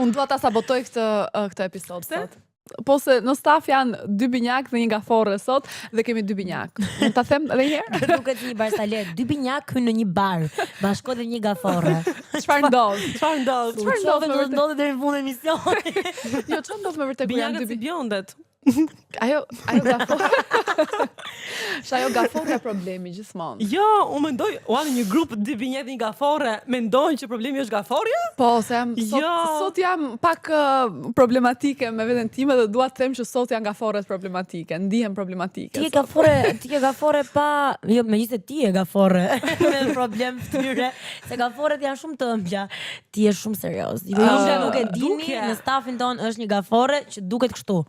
Unë dua ta sabotoj këtë episod sot. Po se në staf janë 2 binjak dhe 1 gafore sot dhe kemi 2 binjak. Mund ta them edhe një herë? Duket një barsalet, 2 binjak hyn në një bar, bashko dhe 1 gafore. Çfarë ndodh? Çfarë ndodh? Çfarë do të ndodhë deri në fund e emisionit? Jo, çfarë ndodh me vërtet kur janë 2 Binjakët si bjondet. Ajo gafore. Ajo gafore problemi gjithmonë. Jo, unë mendoj, në një grup 2 binjak dhe 1 gafore, mendojnë që problemi është gaforja? Po, se sot jam pak problematike me veten time dhe dua të them që sot janë gaforet problematike, ndihem problematike. Ti je gafore pa, jo, megjithëse ti je gafore me problem fytyre, se gaforet janë shumë të ëmbla. Ti je shumë serioz. Ju nuk e dini, në stafin ton është një gafore që duket kështu.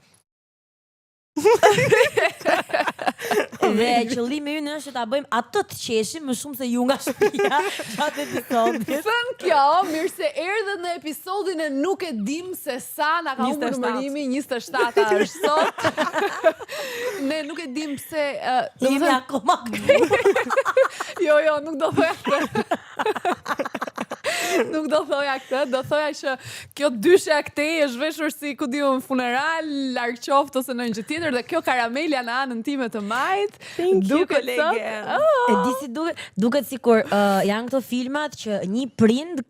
Dhe qëllimi ynë është ta bëjmë atë të qeshim më shumë se ju nga shtëpia gjatë episodit. Thën kjo, mirë se erdhe në episodin e nuk e dim se sa na ka humbur numërimi 27 është sot. Ne nuk e dim pse jemi akoma këtu. Jo, nuk do thoja këtë. Nuk do thoja këtë, do thoja që kjo dyshja këtej është veshur si ku diun funeral, larg qoftë ose në një gjë tjetër dhe kjo karamelja në anën time të majt. Duket kolege. E di si duket sikur janë këto filmat që një prind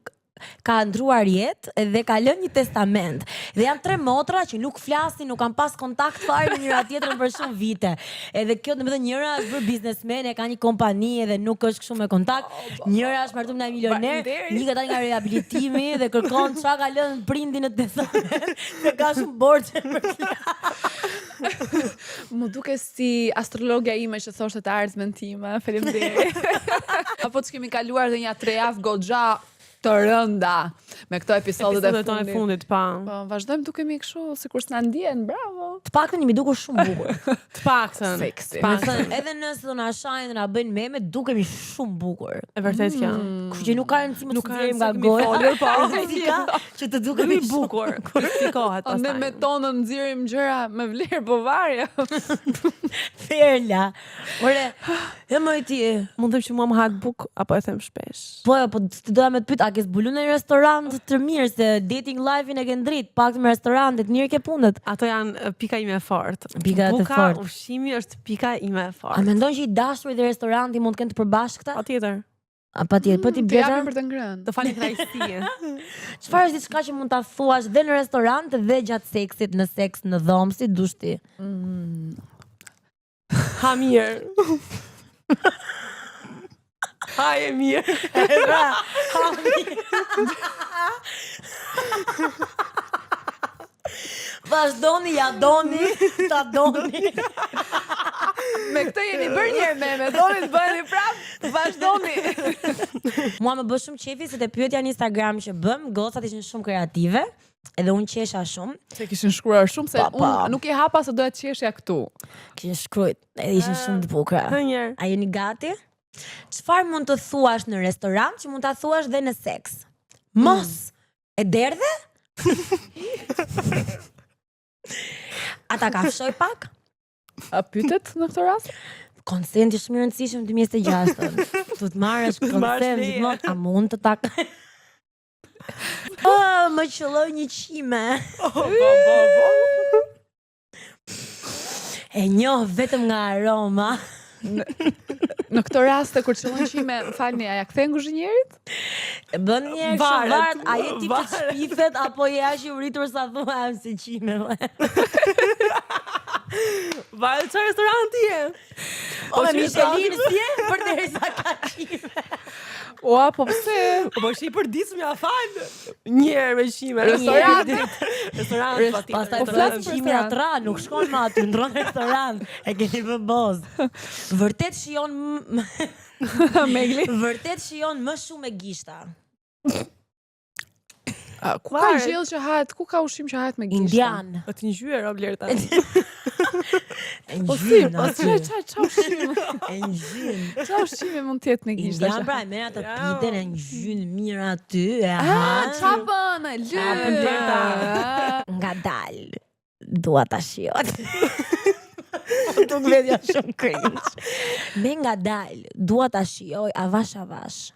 ka ndruar jetë dhe ka lënë një testament. Dhe janë 3 motra që nuk flasin, nuk kanë pas kontakt fare me njëra tjetrën për shumë vite. Edhe kjo, domethënë, njëra është bërë biznesmen, ka një kompani dhe nuk është kështu me kontakt. Njëra është martuar me një milioner, një ka dalë nga riabilitimi dhe kërkon çfarë ka lënë prindi në testament, se ka shumë borxhe për të. Mu duke si astrologja ime që thoshte të ardhmen time. Faleminderit. Apo që kemi kaluar dhe një 3 javë goxha të rënda me këto episodet e fundit, pa. Po, vazhdojmë dukemi kështu, sikur s'na ndjen, bravo. Të paktën jemi dukur shumë bukur. Të paktën. Seksi. Edhe nëse do na shajnë dhe na bëjnë meme, dukemi shumë bukur. E vërtet kjo. Kështu që nuk ka rëndësi më të nxjerrim nga goja, po që të dukemi bukur. Kurifikohet pastaj. Ne me tonën nxjerrim gjëra me vlerë, po varje. Ferla. Ore, më ti, mund të them që mua më hak buk apo e them shpesh. Po të doja me të pyet, a ke zbulu në një restorant të mirë se dating life-in e ke ndrit, pak me restorante të mirë ke punët. Ato janë pika ime e fortë. Pika e fortë. Ushqimi është pika ime e fortë. A mendon që i dashurit dhe restoranti mund të kenë të përbashkëta? Patjetër. Patjetër, po ti Të bjeta. japim për të ngrënë. Të falë krajësie. Çfarë është diçka që mund ta thuash dhe në restorant dhe gjatë seksit, në seks në dhomë, si dush ti? Ha mirë. Ha e mirë. Ha mirë. Vazhdoni, ja doni, ta doni. Me këtë jeni bërë njerë me doni të bëni prapë, vazhdoni. Mua më bë shumë qefi se te pyetja në Instagram që bëm, gocat ishin shumë kreative. Edhe unë qesha shumë. Se kishin shkruar shumë, se unë nuk i hapa se doja të qeshja këtu. Kishin shkruajt, edhe ishin shumë të bukura. A jeni gati? Çfarë mund të thuash në restorant që mund ta thuash dhe në seks? Mos! E derdhe? Ata ka fshoj pak? A pytet në këtë rast? Konsenti shumë i rëndësishëm 2006. Tu të marrësh konsent gjithmonë, a mund të tak? Më qëlloj një qime. E njoh vetëm nga aroma. Në këtë rast kur qëllon qime, falni, a ja kthen kuzhinjerit? Bën një varet, a je tip të shpifet apo je aq i uritur sa thua se qime. Varet çfarë restoranti je? O me Michelin si je përderisa ka qime. Ua, po pse? Po shi për disëm ja fal. Një herë me qime. Restorant patjetër. Pastaj të flas qime atra, nuk shkon më aty, ndron restorant. E keni vë boz. Vërtet shijon Megli. Vërtet shijon më shumë me gishta. Ku ka gjellë që hahet, ku ka ushqim që hahet me gishta? Indian. Po të ngjyrë Blerta. Po si, po ç'a ushqim? Engjyn. Ç'a ushqimi mund të jetë me gishta? Indian pra, merr atë pitën e ngjyn mirë aty, e ç'a bën? Blerta. Ngadal. Dua ta shijoj. Tuk vedja shumë cringe. Me ngadal, dua ta shijoj avash avash.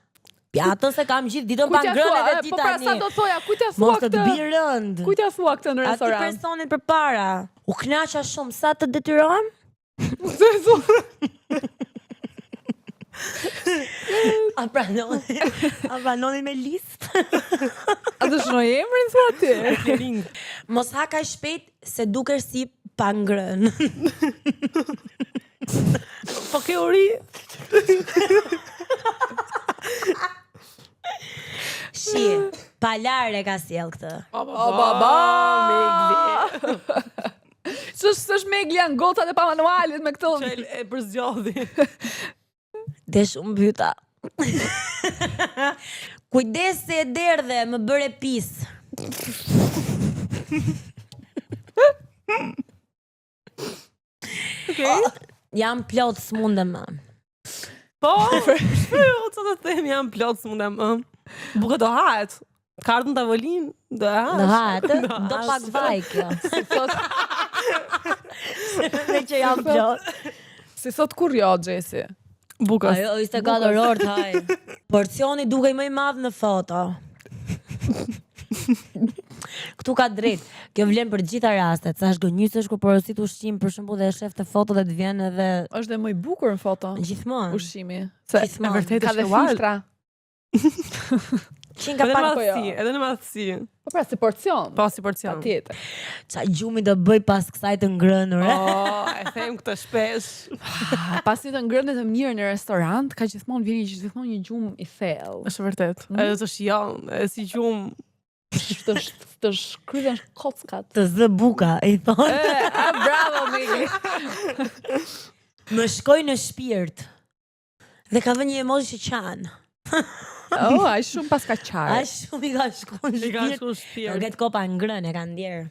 Ja, ato se kam gjithë ditën pa Kujtja ngrënë thua, edhe ti po pra tani. sa do thoja, kujtja thua Mos të këtë? të bi rënd. Kujtja thua këtë në Aty restorant? personin përpara. U knaqa shumë, sa të detyrohem? A pranoni me listë? A të shnoj emrin thua ti? Mos ha kaq shpejt se dukesh si pa ngrënë. Po ke uri? Shi, palare ka sjell këtë. O baba, Megli. S'është Megli janë gotat e pa manualit me këto. Çel e përzgjodhi. Dhe shumë byta. Kujdes se e derdhe, më bëre pis. Jam plot, s'mundem më. Po, shpërë, co të them, jam plot së mundem. Buke do hahet. Kartën tavolin, do e hash. Do hahet, do pak vaj kjo. Me që jam plot. Si thot kur jo, Gjesi? Buka. Ajo 24 orë të haj. Porcioni duke më i madh në foto. Këtu ka drejt. Kjo vlen për gjitha rastet. Sa shgënjysesh kur porosit ushqim, për shembull, dhe e shef të foto dhe të vjen edhe Është dhe më i bukur në foto. gjithmonë. Ushqimi. Se Gjithmonë. e vërtet Ka ka dhe dhe filtra. filtra. Qinga Edhe në pak po jo. madhësi, edhe në madhësi. Po pra, si porcion. Po, si porcion. Patjetër. ça gjumi do bëj pas kësaj të ngrënur. Oh, e them këtë shpesh. Pas një të ngrënë të mirë në restorant, ka gjithmonë gjithmonë një gjumë i thellë. Është vërtet. Edhe të shijon, edhe si gjumë. Të shkryhen kockat. Të zë buka, i thonë. Bravo, Megli. Më shkoj në shpirt. Dhe ka vënë një emoji që qanë. Oh, ai shumë pas ka qarë. Ai shumë i ka shku në I ka shpirt. shku shpirt. Nuk e të kopa ngrënë, e ka ndjerë.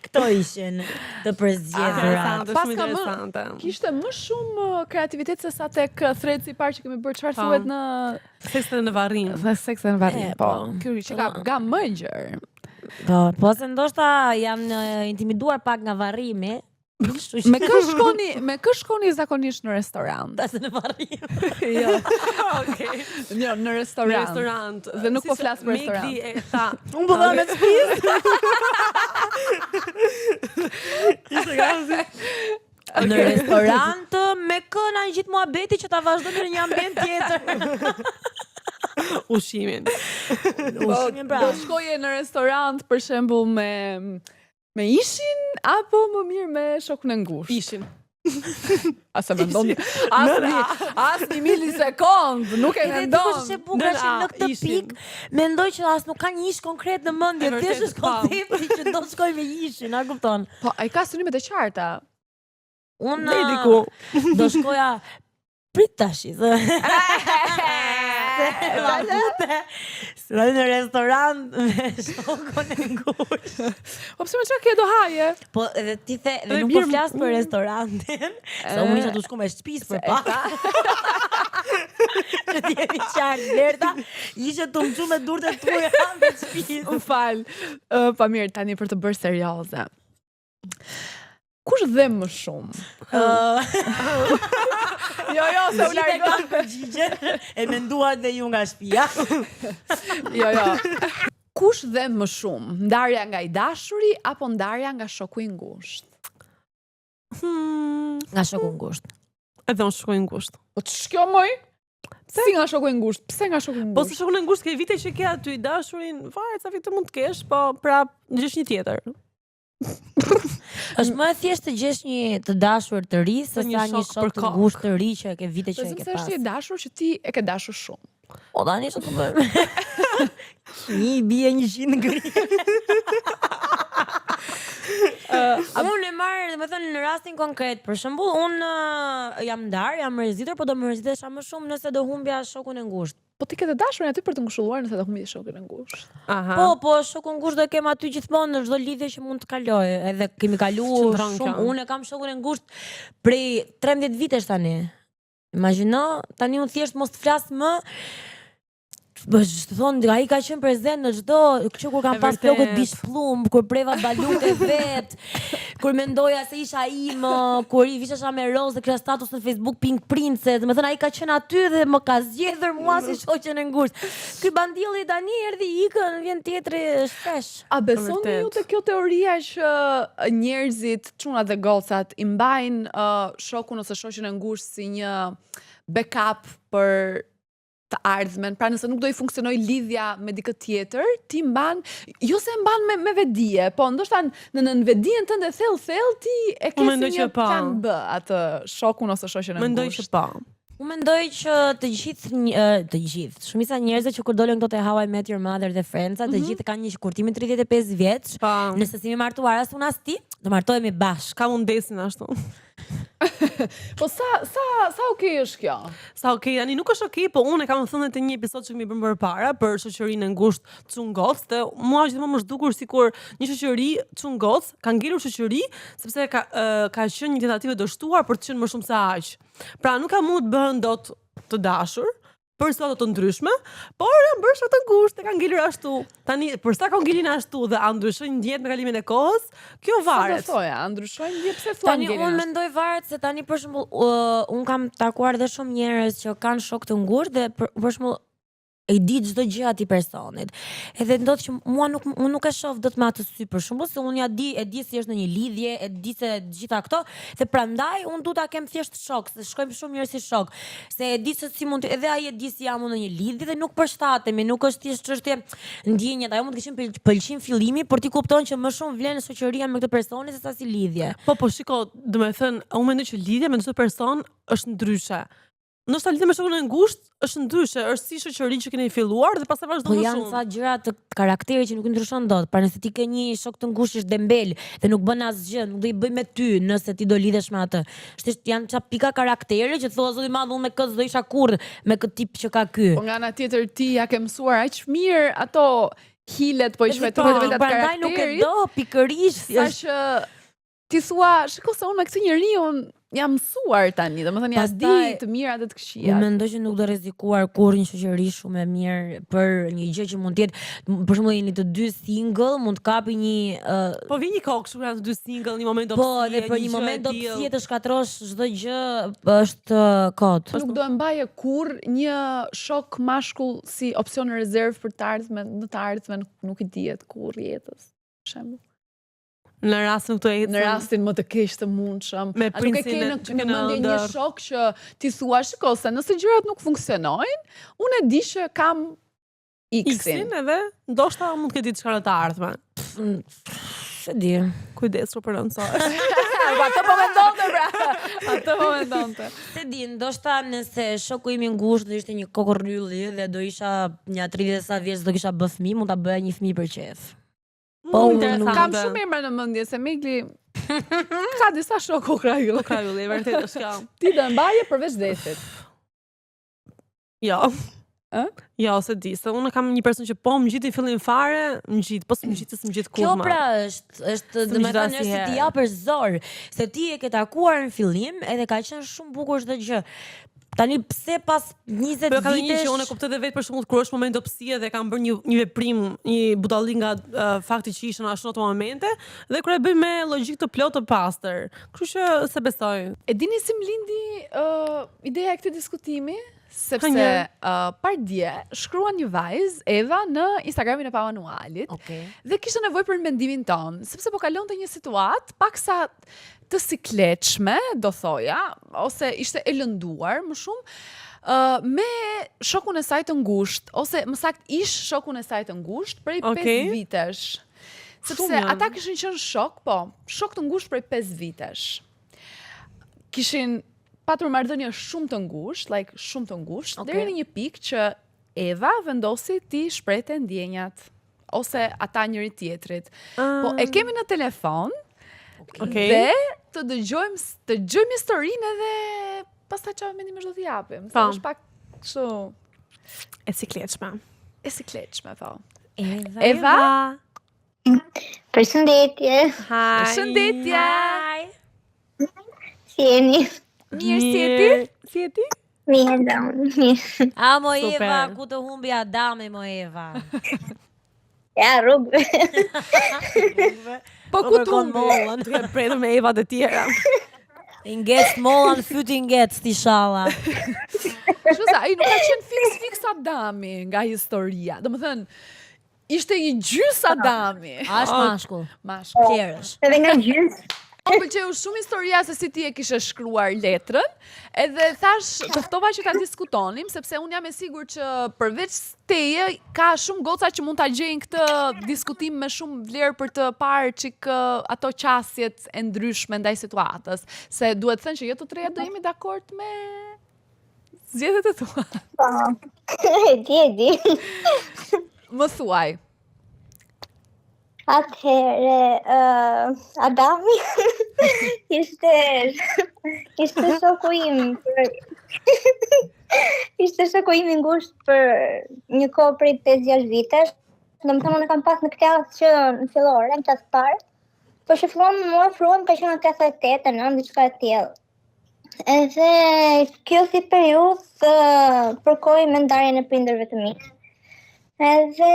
Këto ishin të përzgjedhurat. Interesante, Pas shumë ka më- interesante. Kishte më shumë kreativitet se sa tek threads i parë që kemi bërë. Çfarë Po. thuhet në Sekse në varrin. seks në varrin? E, Po. po. Ky që ka ga më gjër. Po se ndoshta janë intimiduar pak nga varrimi. Kështu që Me kë shkoni zakonisht në restorant? tasë në varrim. Jo, Okej. jo, në Në restorant. restorant. Dhe nuk po Si flas për restorant. Megli e tha. Unë po dha me të Në restorant me kë na gjithë muhabeti që ta vazhdojmë në një ambient tjetër. Ushimin. Ushimin pra. Do shkoje në restorant për shembull me ishin apo më mirë me shokun e ngushtë? Ishin. Asa mendon. As një milisekond, nuk e Edhe ti mendon. kush e bukur që në këtë ishin. pikë mendoj që as nuk ka një ish konkret në mendje, E vërtet, thjesht është po. koncepti që do shkoj me ishin, a kupton? Po, ai ka synimet e qarta. Unë Ne diku. do shkoja prit tash. Se në restorant me shokun e ngushtë. Po pse më çka ke do haje? Po edhe ti the, dhe Edhe nuk po mirë- flas për restorantin. Se unë isha të shku me shtëpis për pa. Që ti jemi qartë, Lerta, ishe të më me durët e tuja me shtëpis. Më fal. Pa mirë, tani për të bërë serioze. Kush dhe më shumë? Jo, se u Gjithë e largoj. kam përgjigje, e menduat dhe ju nga shtëpia. Jo. Kush dhe më shumë? Ndarja nga i dashuri apo ndarja nga shoku i ngushtë? Nga shoku ngushtë. Edhe unë shkoj ngushtë. Po të shkjo moj? Si nga shoku i ngushtë? Pse nga shoku i Po se ngushtë? shkon në ngushtë ke vite që ke aty i dashurin, varet sa vite mund të kesh, po prap gjesh një tjetër. Është më e thjeshtë të gjesh një të dashur të ri se një sa një shok shok për të kokë. ngushtë të ri që e ke vite që e Prezim ke se është pas. i dashur që ti e ke dashur shumë. O tani ç'të bëjmë? Një bie 100 gri. Unë e marr, domethënë në rastin konkret, për shembull, unë jam ndar, jam mërzitur, po do mërzitesha më shumë nëse do humbja shokun e ngushtë. Po ti ke të dashurin aty për të ngushëlluar nëse do humbi shokun e ngushtë. Aha. Po, shokun ngushtë do e kem aty gjithmonë në çdo lidhje që mund të kaloj. Edhe kemi kaluar Qëndron shumë. kjo. Unë e kam shokun e ngushtë prej 13 vitesh tani. Imagjino, tani unë thjesht mos të flas më të thonë, ai ka qenë prezent në çdo, që kur kam pas vërtet. flokët bish plumb, kur preva balute vet, kur mendoja se isha im, kur i vishesha me rozë dhe kisha status në Facebook Pink Princess, do të thënë ai ka qenë aty dhe më ka zgjedhur mua si shoqen e ngushtë. Ky bandilli tani erdhi ikën, vjen tjetri shpesh. A besoni Vërtet. ju te kjo teoria që njerëzit, çunat dhe gocat, i mbajnë shokun ose shoqen e ngushtë si një backup për të ardhmen, pra nëse nuk do i funksionoj lidhja me dikë tjetër, ti mban, jo se mban me vedije, po ndoshta në nënvedien tënde thellë ti e ke si mendoj një që po. plan B atë shokun ose shoqen e Mendoj ngushtë. që po. Unë mendoj që të gjithë, shumica njerëzve që kur dolën këto te How I Met Your Mother dhe Friends, të gjithë kanë një kurtimin 35 vjeç. Po. Nëse si martuar as unë as ti, do martohemi bashkë. Ka mundesin ashtu. Po sa okay është kjo? Sa okay, tani nuk është okay, po unë e kam thënë te një episod që kemi bërë përpara për shoqërinë e ngushtë çungoc, dhe mua gjithmonë më zhdukur sikur një shoqëri çungoc ka ngelur shoqëri sepse ka qenë një tentativë dështuar për të qenë më shumë se aq. Pra nuk ka mund të bëhen dot të dashur për situatë të ndryshme, por janë bërë shumë të ngushtë, e kanë ngelur ashtu. Tani për sa kanë ngelin ashtu dhe a ndryshojnë ndjet me kalimin e kohës, kjo varet. Sa do thoja, ndryshojnë ndje pse thua Tani unë mendoj varet se tani për shembull un kam takuar dhe shumë njerëz që kanë shok të ngushtë dhe për shembull e di çdo gjë atij personit. Edhe ndodh që unë nuk e shoh dot me atë sy për shembull, se unë e di si është në një lidhje, e di se gjitha këto, dhe prandaj unë du ta kem thjesht shok, se shkojmë shumë njerëz si shok, se e di se si mund të, edhe ai e di si jam unë në një lidhje dhe nuk përshtatemi, nuk është thjesht çështje ndjenjat, ajo mund të kishin pëlqim fillimi, por ti kupton që më shumë vlen shoqëria me këtë personi se sa si lidhje. Po shiko, do të thënë, unë mendoj që lidhja me çdo person është ndryshe. Ndoshta lidhja me shokun e ngushtë është ndryshe, është si shoqëri që keni filluar dhe pastaj vazhdon Po më janë shumë. ca gjëra të karakterit që nuk ndryshon dot. Pra nëse ti ke një shok të ngushtë është dembel dhe nuk bën asgjë, nuk do i bëj me ty nëse ti do lidhesh me atë. Janë ca pika karakteri që thua zoti i madh, unë me kët do isha kurrë me këtë tip që ka ky. Po nga ana tjetër ti ja ke mësuar aq mirë ato hilet po i shfrytëve të vetat Prandaj nuk e karakterit. do pikërisht. Sa që ti thua, shiko se unë me këtë njeriu jam mësuar tani, domethënë ja di Pastaj, të mirat dhe të Unë këqijat. mendoj që nuk do rrezikuar kurrë një shoqëri shumë e mirë për një gjë që mund të jetë, për shembull jeni të dy single, mund të kapi një Po vi një kohë kështu janë të dy single, një moment po, dobësie, dhe për një gjë moment e do të tillë. si të shkatrosh çdo gjë është kot. Nuk do e mbaje kur një shok mashkull si opsion rezerv për të ardhmen, në të ardhmen nuk i dihet kur jetës. Për shembull. Në rastin këtu ecën. Në rastin më të keq të mundshëm. Me A nuk e ke princin që në kena mendje një ëndër. shok që ti thua, shiko se nëse gjërat nuk funksionojnë, unë e di që kam X-in. X-in edhe ndoshta mund të ketë diçka në të ardhmen. Se di. Kujdes për rëndësor. Po atë po mendonte pra. Atë po mendonte. Se di, ndoshta nëse shoku im i ngushtë do ishte një kokorrylli dhe do isha një 30 sa vjeç do kisha bë fëmijë, mund ta bëja një fëmijë për qef. Po, Interesante. Kam shumë emra në mendje se Megli ka disa shokë krajulli. Krajulli, vërtet është kjo. Ti do e mbaje përveç desit. Jo. Ë? Jo, se di, se unë kam një person që po më gjiti fillim fare, më gjit, po s'më gjit, s'më gjit Kjo kurrë. pra është Së do më të gjitha thënë si se ti herë. japësh zor, se ti e ke takuar në fillim edhe ka qenë shumë bukur çdo gjë. Tani pse pas 20 Po ka një vitesh që unë e kuptoj edhe vetë për shembull kur është moment dobësie dhe kam bërë një veprim, një budalli nga fakti që isha ashtu në ato momente dhe kur e bëj me logjik të plotë të pastër. Kështu që se besoj. E dini si më lindi ideja e këtij diskutimi? Sepse Hënje. pardje shkruan një vajzë, Eva, në Instagramin e Pamanualit. Okej. Dhe kishte nevojë për mendimin ton, sepse po kalonte një situatë paksa të sikletshme, do thoja, ose ishte e lënduar më shumë me shokun e saj të ngushtë, ose më saktë ish shokun e saj të ngushtë prej 5 vitesh. Sepse Shumë janë. ata kishin qenë shok të ngushtë prej 5 vitesh. Kishin patur marrëdhënie shumë të ngushtë, shumë të ngushtë, deri në një pikë që Eva vendosi ti shprehte ndjenjat ose ata njëri tjetrit. Po e kemi në telefon Okej. dhe të dëgjojmë historinë edhe pastaj çfarë mendim do t'i japim. Se Po. është pak kështu E sikletshme. e sikletshme, po. Eva. Eva? Përshëndetje, Hi. Shëndetje. Hi. si jeni? Mirë si je ti? Si je ti? Mirë, mirë. A mo Super. Eva, ku të humbi Adami mo Eva. Ja, rrugë. Po ku tumbi? mollën, të kemë pretur me Eva të tjera. Inget mollan fyti inget ti shalla. Kështu sa, ai nuk ka qenë fiks Adami nga historia. Domethënë, ishte një gjys Adami. A është mashkull? Mashkull. Qerësh. Edhe nga gjysë. Më pëlqeu shumë historia se si ti e kishe shkruar letrën, edhe thash të ftova që ta diskutonim, sepse unë jam e sigurt që përveç teje ka shumë goca që mund ta gjejnë këtë diskutim me shumë vlerë për të parë çik ato qasjet e ndryshme ndaj situatës, se duhet thënë që jo të treja do jemi dakord me zgjedhjet e tua. Po. E di. Më thuaj. Atëherë, Adami ishte shoku im ishte shoku im I ngushtë për një kohë prej 5-6 vitesh. Domethënë unë kam pas në klasë që në fillore, në klasë parë, po që fillon më ofruam ka qenë në klasë 8, 9, diçka e tillë. Edhe kjo si periudhë përkoi me ndarjen e prindërve të mi. Edhe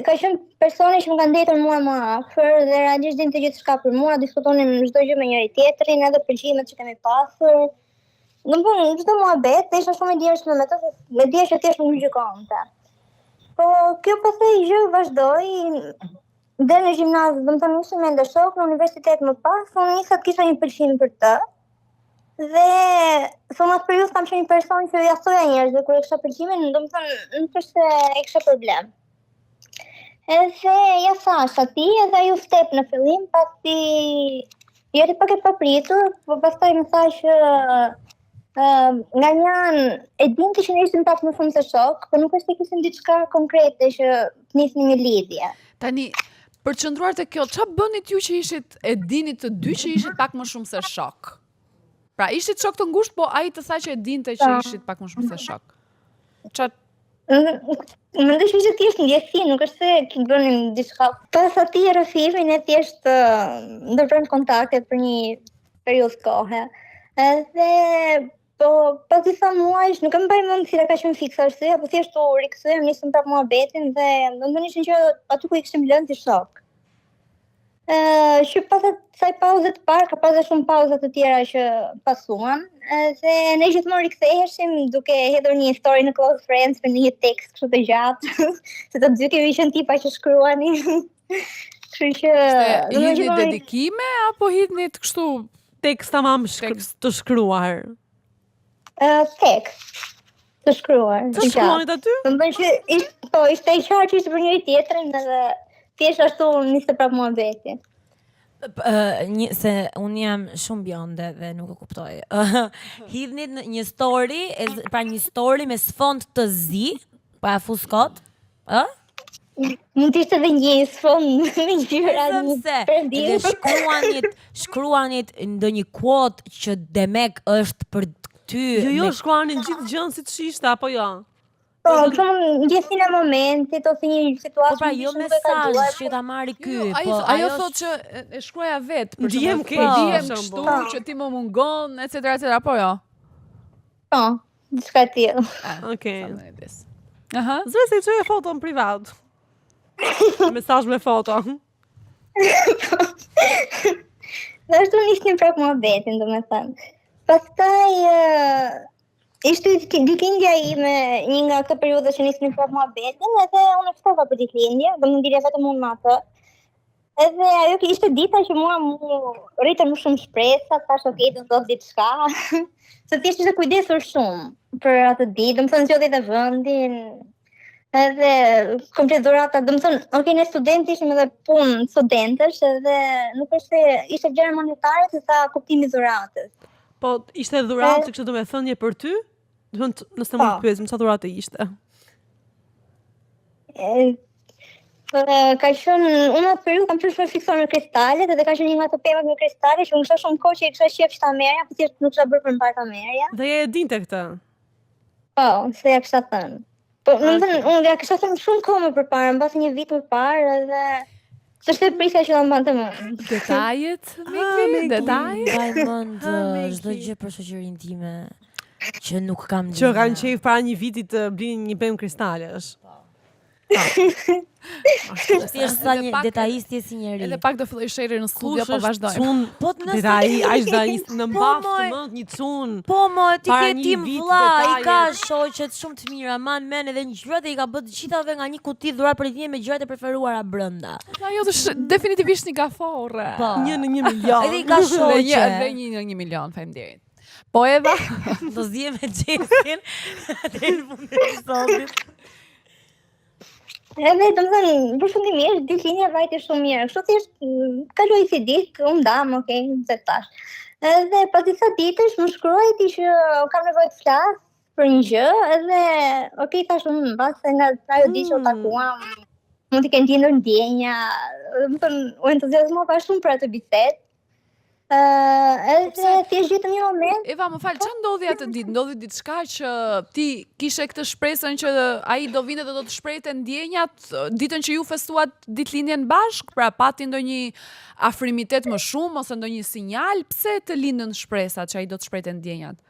ka qenë personi që më ka ndetur mua më afër dhe realisht dinte gjithçka për mua, diskutonim çdo gjë me njëri tjetrin, edhe përgjimet që kemi pasur. Domethënë çdo muhabet isha shumë e lirshme me të, me dije që thjesht nuk gjykonte. Po kjo pastaj gjë vazhdoi dhe në gjimnaz, domethënë ishim me ndeshok në universitet më pas, unë nisa të kisha një pëlqim për të. Dhe thonë atë periudhë kam qenë një person që ja thoja njerëzve kur e kisha pëlqimin, domethënë nuk është se e kisha problem. Edhe ja thash atij, edhe ai u ftep në fillim, pasi jeri pak e papritur, po pastaj më tha që nga një anë e dinte që ne ishim pak më shumë se shok, por nuk është se kishim diçka konkrete që të nisnim një lidhje. Tani, për të qëndruar te kjo, ç'a bënit ju që ishit e dinit të dy që ishit pak më shumë se shok? Pra, ishit shok të ngushtë, po ai të tha që e dinte që ishit pak më shumë se shok. Mendoj që ishte thjesht ndjesi, nuk është se që bënim diçka. Pas atij rrëfimin e thjesht ndërprerëm kontaktet për një periudhë kohe. Edhe po pas disa muajsh, nuk e mbaj mend si ka qenë fikse arsye, po thjesht u rikthyem, nisëm prapë muhabetin dhe domethënë ishin që aty ku I kishim lënë si shok. Që pas asaj pauze të parë, ka pas dhe shumë pauza të tjera që pasuan, dhe ne gjithmonë riktheheshim duke hedhur një histori në Close Friends për një tekst kështu të gjatë, se të dy kemi qenë tipa që shkruani. Kështu që hidhni dedikime apo hidhni të kështu Tekst tamam të shkruar. Tekst të shkruar. Të shkruanit aty? Domethënë që ishte I qartë që ishte për njëri tjetrin edhe thjesht ashtu niste prapë muhabeti. Se unë jam shumë bjonde dhe nuk e kuptoj. Hidhnit një story, pra një story me sfond të zi, pa fuskot, Mund të ishte edhe një sfond me gjëra dhe shkruanit ndonjë quote që demek është për ty. Jo, shkruanin gjithë gjën si të shishte apo jo? Po, shumë ndjesin e momentit ose një situatë. Po pra, jo mesazh që ta marri ky, po ajo thotë që e shkruaja vetë, për Ndihem kështu që ti më mungon, etc, po jo. Po, diçka e tillë. Okej. Aha. Zëre se çoj foto në privat. Mesazh me foto. Dhe ashtu nisnim prapë muhabetin, domethënë. Pastaj ishte ditëlindja ime një nga këto periudha që nisnim prapë muhabetin, edhe unë ftova për ditëlindje, do më ndilja vetëm unë me atë. Edhe ajo ishte dita që mua mu rritën më shumë shpresa, thash okay, do ndodh diçka. Se thjesht ishte kujdesur shumë për atë ditë, domethënë zgjodhi të vendin. Edhe komplet dhurata, domethënë, okay, ne studenti ishim edhe punë studentësh, edhe nuk është ishte gjëra monetare, se sa kuptimi I dhuratës. Po ishte dhuratë që kështë do me thënje për ty? Nëse mund të pyesim çfarë dhurate ishte. Ka qenë unë atë periudhë kam qenë fiksuar me kristalet, edhe ka qenë një nga ato pemat me kristale që unë kisha shumë kohë që I kisha qef shtamerja, po thjesht nuk kisha bërë për mbar kamerja. Dhe je e dinte këtë? Po, se ja kisha thënë. Po, unë ja kisha thënë shumë kohë më përpara, mbasi një vit më parë, edhe s'është e prisja që ta mbante më. Detajet, Miki, detajet. Mbaj mend çdo gjë për shoqërinë time. që nuk kam Që kanë ndjenja. qejf para një viti të blinin një pemë kristalesh. Si është sa Edhe një pak- detajistje si njeri. Edhe pak do filloj sherrë në studio, po vazhdojmë. Cun, Po nëse detaj, aq detajist në Po, mbaf moj. të mënd një cun. Po mo, ti Para ke një tim vit vlla, i detajet. ka shoqet shumë të mira, men edhe ngjyrat e i ka bërë të gjithave nga një kuti dhurar për ditën me gjërat e preferuara brenda. Ajo është definitivisht një gafore. Po. 1 në 1 milion. Edhe i ka Dhe një shoqe. dhe një në 1 milion, faleminderit. Po Eva, Do zje me Xhesin deri në fund të episodit. Edhe domethënë përfundimisht ditëlindja vajte shumë mirë. Kështu thjesht kaloi si ditë, u ndam, okay, se tash. Edhe pas disa ditësh më shkruaj ti që kam nevojë të flas për një gjë, edhe okay thash unë mbase nga ajo ditë që u takuam, mund të kenë ndjenjë ndjenja, domethënë u entuziazmova shumë për atë bisedë. Edhe thjesht gjetëm një moment. Eva, më fal, çfarë ndodhi atë ditë? Ndodhi diçka që ti kishe këtë shpresën që ai do vinte dhe do të shprehte ndjenjat ditën që ju festuat ditëlindjen bashk, pra pati ndonjë afrimitet më shumë ose ndonjë sinjal, pse të lindën shpresat që ai do të shprehte ndjenjat?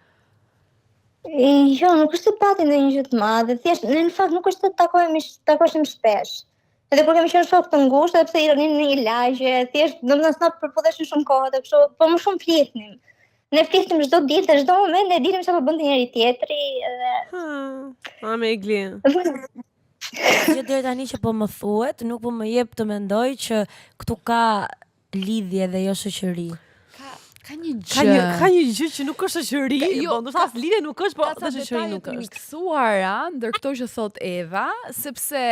Jo, nuk është se pati ndonjë gjë të madhe, thjesht në fakt nuk është të takoheshim shpesh. Edhe kur kemi qenë shokë të ngushtë, edhe pse i rënin në një lagje, thjesht domethënë s'na përputheshin shumë kohë, dhe kështu, po më shumë flisnim. Ne flisnim çdo ditë, çdo moment, ne dinim çfarë po bënte njëri tjetri, edhe Me igli. Gjë deri tani që po më thuhet, nuk po më jep të mendoj që këtu ka lidhje dhe jo shoqëri. Ka një Ka një gjë që nuk është shoqëri, Jo, po ndoshta as lidhje nuk është, po ka ca edhe shoqëri detaje nuk të është. miksuara ndër këto që thot Eva, sepse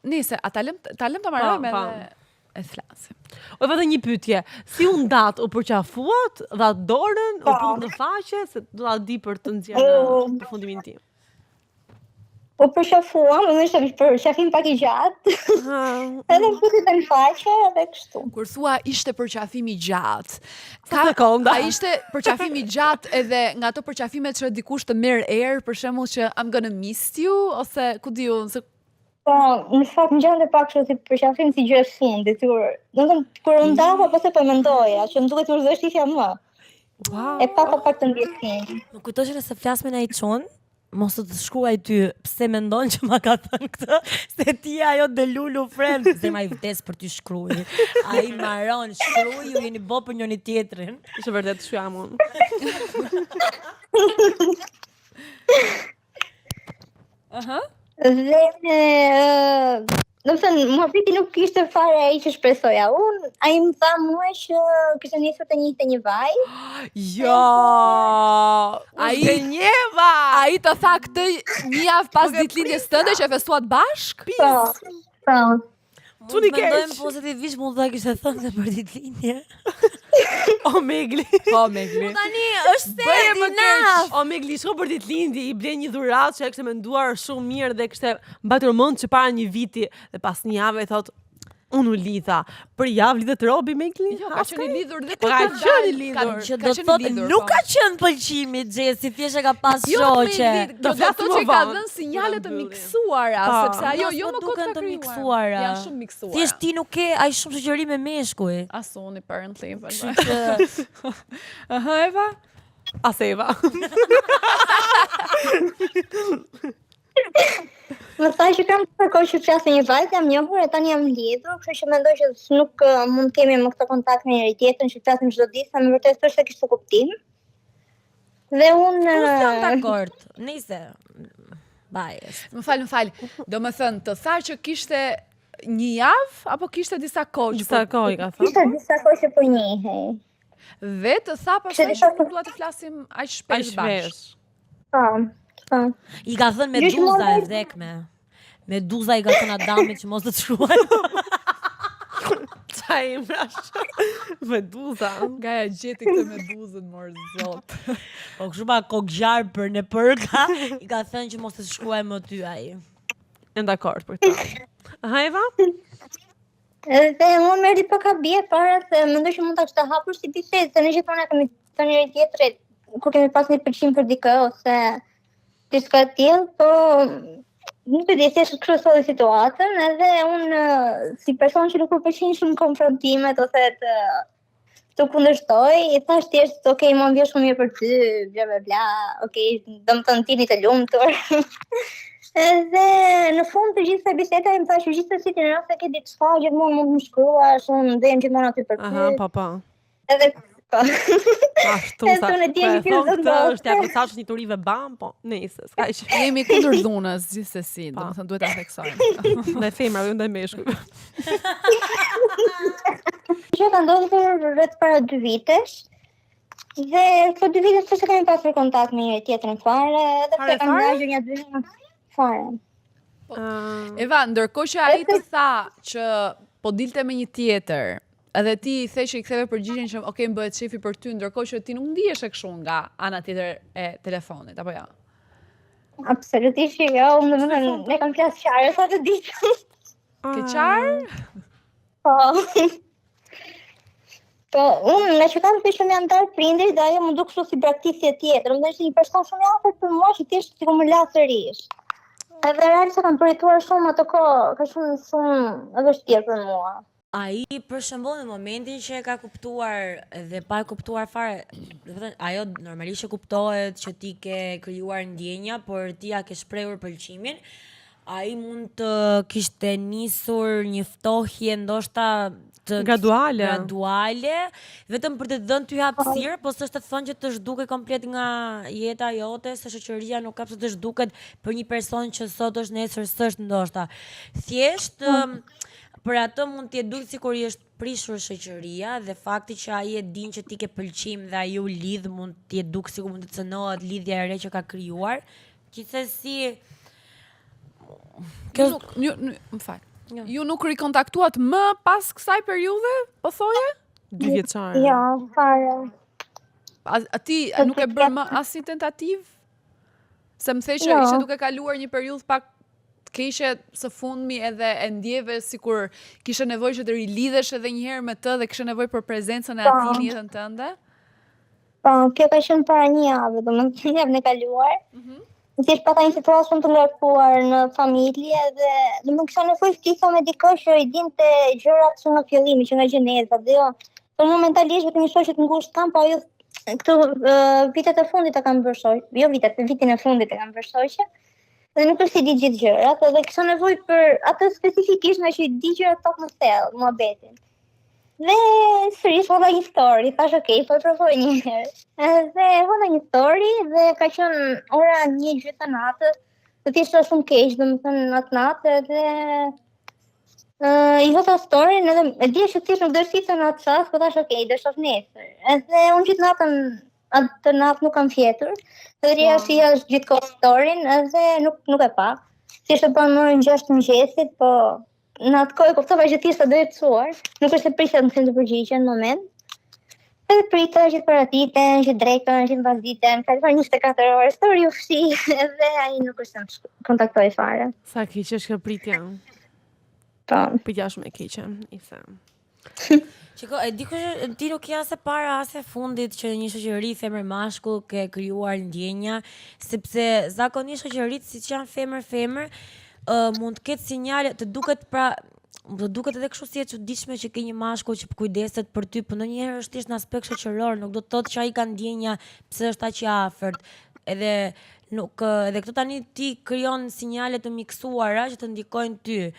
nise, ta lëm ta marrojmë Pa, edhe e flasim. O vetëm një pyetje. Si u ndat u përqafuat, dha dorën, u prut në faqe, se do ta di për të nxjerrë në përfundimin tim. u përqafuam, më ishte për qafim pak i gjatë, edhe futet në faqe, edhe kështu. Kur thua ishte përqafim i gjatë, sekonda. a ishte përqafim i gjatë edhe nga ato përqafimet që dikush të merr erë, për shembull që I'm gonna miss you, ose ku diu, se Po, në fakt më gjante pak kështu si përqafim si gjë e fundit, domethënë kur u ndava pas e po mendoja, që më duket më zështitja më. Wow. E pak të ndjesin. Më kujtosh nëse flasme në ai çon, mos të shkruaj ty pse mendon që ma ka thënë këtë, se ti ajo delulu friend, se ma i vdes për ty shkruaj. Ai maron, shkruaj, ju jeni bo për njëri tjetrin. Ishte vërtet shujam unë. Dhe domethënë muhabeti nuk ishte fare ai që shpresoja unë, ai më tha mua që kishte nisur të njihte një vaj. Jo! Ai- Ai njeva. ai të tha këtë një javë pas ditëlindjes tënde që e festuat bashk? Po. Mund të mendojmë pozitivisht, mund të kishte thënë se për ditëlindje. O Megli. Po, Megli. Tani është se Bëje më dina. keq. O Megli, shko për ditëlindje, i ble një dhuratë që e kishte menduar shumë mirë dhe kishte mbatur mend që para një viti dhe pas një jave thot unë u lidha. Për javë lidhet Robi Megli? Jo, ka qenë i lidhur dhe Ka qenë i lidhur. Që Ka do qenë i thotë lidhur, nuk po. ka qenë pëlqimi Xhesi, thjesht e ka pas Jo, shoqe. Megli, Do do flasim thotë më që ka vonë. dhënë sinjale të Do ta mbyllim. miksuara, Po. sepse ajo Mos jo po më duken kot të ka miksuara. Janë shumë miksuara. Thjesht ti nuk ke aq shumë shoqëri me meshkuj. Asuni apparently. Kështu që Aha, Eva. Aseva. Më tha që kam përkohë që flasë një vajzë, jam njohur e tani jam lidhur, kështu që mendoj që nuk mund kemi më këtë kontakt me njëri tjetrën, që flasim çdo ditë, sa më vërtet thoshte kishte kuptim. Dhe unë unë jam dakord. Nice. Bias. Më fal. Do më thënë, të tha që kishte një javë, apo kishte disa kohë? që Disa po- kohë i ka thënë. ishte disa kohë që po njihej. Dhe të tha pastaj Kishte që disa nuk dua të flasim aq Ai shpesh bashkë. shpesh. Po. I ka thënë Jo, që Meduza e mund- vdekme. Meduza i ka thënë Adamit që mos të shkruaj. Qa i mrash. Meduza. Gaja gjeti këtë meduzën, mor zot. Po kështu pa kokgjar për në përka, i ka thënë që mos të shkruaj më ty ai. Jam dakord për këtë. Aha, Eva? Dhe mua më erdhi pak habie para se mendoj që mund ta kishte hapur si bisedë, se ne gjithmonë kemi thënë njëri tjetrit kur kemi pas një pëlqim për dikë ose diçka të tillë, po nuk e di se është kështu solli situatën, edhe unë si person që nuk më pëlqejnë shumë konfrontimet ose të kundërshtoj, i thash thjesht, okay, më vjen shumë mirë për ty, bla bla bla, okay, domethënë tini të lumtur. Edhe në fund të gjithë kësaj bisede më thash gjithsesi ti nëse ke diçka gjithmonë mund të më shkruash, unë ndjem gjithmonë aty për ty. Aha, po. Edhe po. Ashtu E sa. thonë, "Ti je po e një thon këtë, filozofë." është ja përcash një turive bam, po nejse, s'ka që. Jemi kundër dhunës gjithsesi, domethënë duhet ta theksojmë. Ndaj femrave, ndaj meshkujve. Që ka ndodhur rreth para 2 vitesh. Dhe këto 2 vite s'e kemi pasur kontakt me njëri tjetrin fare, edhe pse kam dashur një 2 vite fare. Eva, ndërkohë që ai të tha që po dilte me një tjetër, edhe ti i the që i ktheve përgjigjen që okay, më bëhet shefi për ty, ndërkohë që ti nuk ndihesh e kështu nga ana tjetër e telefonit, apo jo? Absolutisht jo, domethënë ne kam flas qarë sa të ditë. Ke qarë? Po. Po, unë nga që kam të shumë janë darë prindrit, dhe ajo më duk kështu si braktisje tjetër, më është një person shumë i afërt për mua që thjesht si ku më la sërish. Edhe realisht se kam përjetuar shumë ato kohë, ka shumë e vështirë për mua. Ai për shembull në momentin që e ka kuptuar dhe pa e kuptuar fare, do të thënë ajo normalisht e kuptohet që ti ke krijuar ndjenja, por ti ja ke shprehur pëlqimin. Ai mund të kishte nisur një ftohje ndoshta graduale, vetëm për të dhënë ty hapësirë, po s'është të thonë që të zhduket komplet nga jeta jote, se shoqëria nuk ka pse të zhduket për një person që sot është nesër s'është ndoshta. Thjesht për atë mund t'je duket sikur i është prishur shoqëria dhe fakti që ai e din që ti ke pëlqim dhe ai u lidh mund t'je duket sikur mund të cënohet lidhja e re që ka krijuar. Gjithsesi Më fal. Ju nuk rikontaktuat më pas kësaj periudhe, po thoje? 2 vjeçare. Jo, fare. A ti nuk e bërë më asnjë tentativë? Se më the që Jo. ishe duke kaluar një periudhë pak të keqe së fundmi edhe e ndjeve sikur kishe nevojë që të rilidhesh edhe një herë me të dhe kishe nevojë për prezencën e atij në jetën tënde? Po, kjo ka qenë para një javë, domethënë javën e kaluar. Thjesht pata një situatë shumë të ngarkuar në familje dhe domethënë kisha nevojë ftisa me dikush që i dinte gjërat që nga fillimi, që nga gjeneza, dhe jo. Por momentalisht vetëm një shoqe të ngushtë kam, po ajo këto vitet e fundit e kam bërë shoqe. Jo vitin e fundit e kam bërë shoqe. Dhe nuk është i di gjithë gjërat, edhe kisha nevojë për atë specifikisht nga që i di gjërat pak më thellë, muhabetin. Dhe sërish valla një story, thash okay, po e provoj një herë. Dhe valla një story dhe ka qenë ora 1:30 të natës, të thjeshta shumë keq, domethënë atë natë dhe i vota storyn edhe e di që thjesht nuk dërsita në atë çast, po thash okay, do shoh nesër. Edhe unë gjithë natën atë natë nuk kam fjetur. Dhe reja si është gjithkohë storyn edhe nuk e pa. Thjesht e bën orën 6 të mëngjesit, po në atë kohë kuptova që thjesht do të çuar, nuk është se prisja të them të përgjigjen në moment. Edhe prita që paratiten, që drekën, që mbasditen, ka qenë 24 orë, story u fshi, edhe ai nuk është të më kontaktoj fare. Sa keq është kjo pritja. Po. Pritja shumë e keqe, i them. Shiko, e di që ti nuk je as e para as e fundit që një shoqëri femër mashkull ke krijuar ndjenja, sepse zakonisht shoqëritë siç janë femër mund të ketë sinjale, të duket edhe kështu si e çuditshme që ke një mashkull që kujdeset për ty, por ndonjëherë është thjesht në aspekt shoqëror, nuk do të thotë që ai ka ndjenja pse është aq i afërt. Edhe këto tani ti krijon sinjale të miksuara që të ndikojnë ty.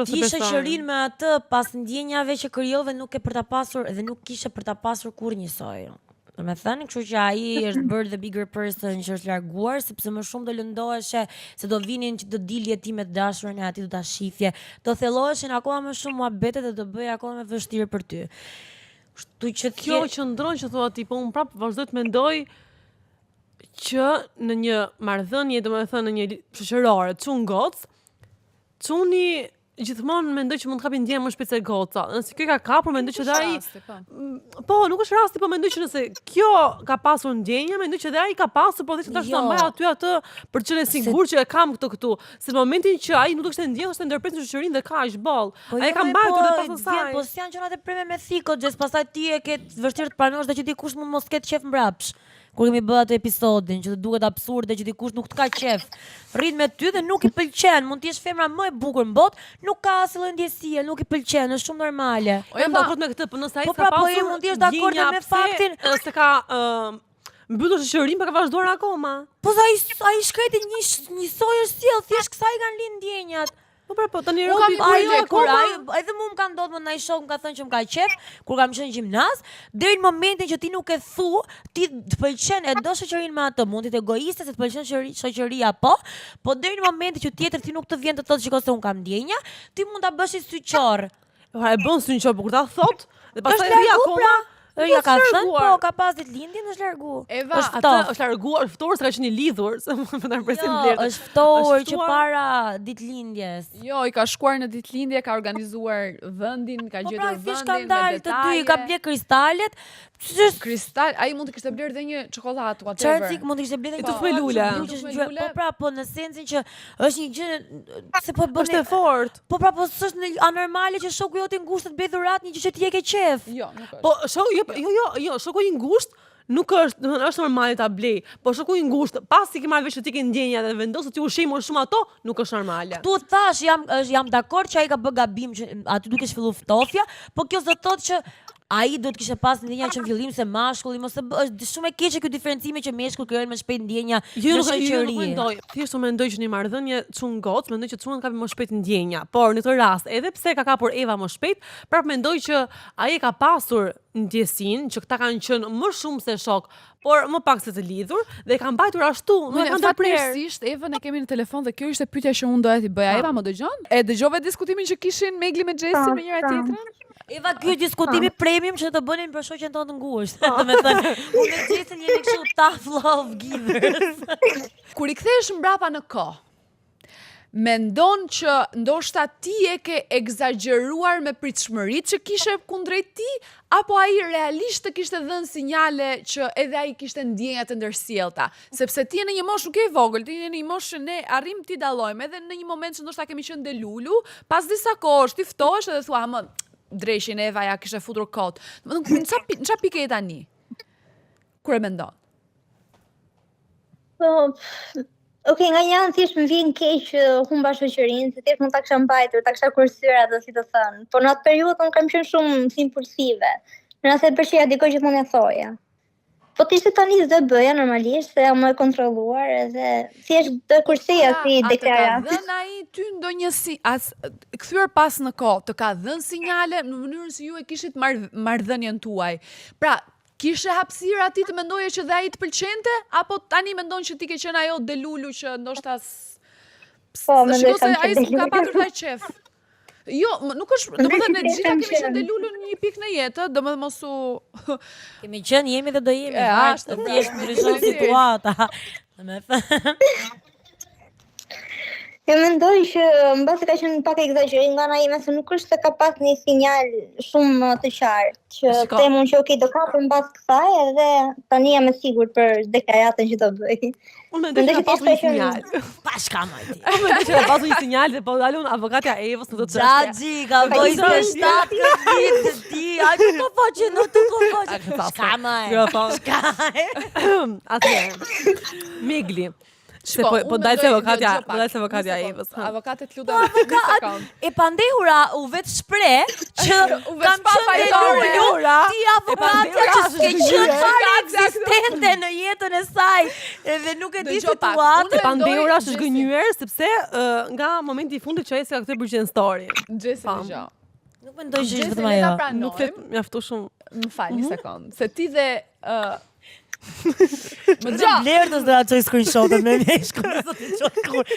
Ti shoqërinë me atë pas ndjenjave që krijove nuk ke për ta pasur dhe nuk kishe për ta pasur kurrë njësoj. Domethënë, kështu që ai është bërë the bigger person që është larguar, sepse më shumë do lëndoheshe se do vinin që do dilje ti me të dashurën e atij, do ta shifje, do thelloheshin akoma më shumë muhabete dhe do bëj akoma më vështirë për ty. Kështu që kjo qëndron që thua ti, po unë prapë vazhdoj të mendoj që në një marrëdhënie, domethënë në një shoqërore, çun goc, çuni gjithmonë mendoj që mund të kapi ndjenja më shpejt se goca. Nëse kjo ka kapur, mendoj që ai po, nuk është rasti, po mendoj që nëse kjo ka pasur ndjenja, mendoj që ai ka pasur, po thjesht tash ta mbaj aty atë për të qenë sigurt që e kam këtu. Se në momentin që ai nuk do kishte ndjenjë, është ndërpres në shoqërinë dhe kaq boll. Ai ka mbajtur dhe pas asaj. Po s'janë gjërat e preme me thikot, pastaj ti e ke vështirë të pranosh dhe që dikush mund mos ketë qef mbrapsh. kur kemi bërë atë episodin që të duket absurde që dikush nuk të ka qef. Rrit me ty dhe nuk i pëlqen, mund të jesh femra më e bukur në botë, nuk ka asnjë lloj ndjesie, nuk i pëlqen, është shumë normale. Jam dakord me këtë, por nëse ai Po ka pra, po pasur mund të jesh dakord ndjenja me pse, faktin se ka mbyllur shoqërinë pa ka vazhduar akoma. Po ai shkreti njësoj është sjell, thjesht kësaj kanë lind ndjenjat. Po pra, po tani kam Robi një Kur akoma. edhe mua më ka ndodhur ndaj shok më ka thënë që më ka qef kur kam qenë gjimnaz, deri në momentin që ti nuk e thu, ti të pëlqen e do shoqërinë me atë, mund të jetë egoiste se të pëlqen shoqëria po deri në momentin që tjetër ti nuk të vjen të thotë shikoj se un kam ndjenja, ti mund ta bësh i syqor. e bën synqor, por kur ta thot dhe pastaj Është ri largu, akoma. pra. Ja ka Është thënë, larguar. po ka pas ditëlindjen, është largu. Eva, është Atë ftohtë. është larguar, është ftuar se ka qenë i lidhur, se më ta presim Jo, blerë. është ftohur Është që ftuar. para ditëlindjes. Jo, i ka shkuar në ditëlindje, ka organizuar vendin, ka Po pra, gjetur si vendin skandal me të dy, i ka detaje. bler kristalet. Ç'është Kristal, ai mund të kishte bler edhe një çokoladë, whatever. Çarcik mund të kishte bler E të fme lule. Po pra, po në sensin që është një gjë se po bën. Është e fortë. Po pra, po s'është anormale që shoku joti ngushtë të bëj dhuratë një gjë që ti e ke qef. Jo, nuk është. Po jo, shoku i ngushtë nuk është, domethënë është normale ta blej, po shoku i ngushtë, pasi ke marrë vesh që ti ke ndjenja dhe vendos të ti ushqimon shumë ato, nuk është normale. Tu thash jam dakord që ai ka bë gabim që aty duke fillu ftofja, po kjo s'do thotë që ai do të kishte pas ndjenja që në fillim se mashkulli mos e është shumë e keqe ky diferencimi që meshkull krijojnë më shpejt ndjenja Jo, në nuk shoqëri. mendoj. Thjesht mendoj që në marrëdhënie çun gocë, mendoj që çunat kapin më shpejt ndjenja. Por në këtë rast, edhe pse ka kapur Eva më shpejt, prapë mendoj që ai ka pasur ndjesinë që këta kanë qenë më shumë se shok, por më pak se të lidhur dhe e kanë mbajtur ashtu, nuk e kanë ndërprer. Fatmirësisht, Evën e kemi në telefon dhe kjo ishte pyetja që unë doja t'i bëja. Eva, më dëgjon? E dëgjove diskutimin që kishin Megli me Xhesin me njëra tjetrën? Eva, ky diskutimi premium që të bënin për shoqen tonë të ngushtë. Domethënë, unë me Xhesin jemi kështu tough love givers. Kur i kthehesh mbrapa në kohë, mendon që ndoshta ti e ke egzageruar me pritshmëritë që kishe kundrejt ti, apo ai realisht të kishte dhënë sinjale që edhe ai kishte ndjenja të ndërsjellta, sepse ti je në një moshë nuk je e vogël, ti je në një moshë që ne arrim ti dallojmë, edhe në një moment që ndoshta kemi qenë delulu, pas disa kohësh ti ftohesh edhe thua, më dreshin Eva ja kishte futur kot. Domethënë, në çfarë pikë je tani? Kur e mendon? Po, okej, nga një anë thjesht më vjen keq që humba shoqërinë, se thjesht mund ta kisha mbajtur, ta kisha kursyra atë si të thënë. Po në atë periudhë unë kam qenë shumë impulsive. Në atë përqeja dikoj gjithmonë e thoja. Po ti se tani s'do bëja normalisht, se jam më e kontrolluar edhe thjesht do kurseja si deklarat. A të ka dhënë ai ty ndonjë kthyer pas në kohë, të ka dhënë sinjale në mënyrën se ju e kishit marrëdhënien tuaj. Pra, kishe hapësirë ati të mendoje që dhe ai të pëlqente, apo tani mendon që ti ke qenë ajo delulu që ndoshta Po, mendoj shiko se kam ai qenë s'ka delulu. patur ta qef. Jo, nuk është, domethënë ne gjitha kemi qenë delulu në një pikë në jetë, domethënë mos u Kemi qenë, jemi dhe do jemi. E, vazhdo, ashtu, pra. thjesht ndryshon situata. Domethënë, E mendoj që mbasi ka qenë pak egzagerim nga ana ime, se nuk është se ka pas një sinjal shumë të qartë që Shiko. themun që okej do kapur mbas kësaj edhe tani jam e sigurt për deklaratën që do bëj. Unë mendoj që ka pasur një sinjal. pashka majti. Unë mendoj që ka pasur një sinjal dhe po dalun avokatja e Evës në të çështje. Xhaxhi, ka bëj Ka të shtatë këtë të ti. Ai nuk po faqe, nuk të po faqe. Shka maj. Shka. Atëherë. Migli. Se Shko, po unë dal se mendoj- avokatja, dëgjoj po pak, dal se avokatja e një Evës. sekond. Avokatët lutem një sekond. E pandehura u vetë shpreh që U vetë kam shpa qenë fajtore. delulu, ti avokatja pandehura që është s'ke qenë zgjuar. fare eksistente në jetën e saj, edhe nuk e di Dëgjoj pak, situatën. unë Pandehura është Gjesi. zgënjur sepse nga momenti i fundit që ai se ka kthyer Bridget Story. Gjesi Pam. dëgjoj. Nuk mendoj që Gjesi, është vetëm ne ta ajo. pranojmë. Nuk flet mjaftu shumë. Më fal një sekond, se ti dhe më Më gjatë. Blertës do ta çoj screenshot-ën me meshku, do të çoj kur.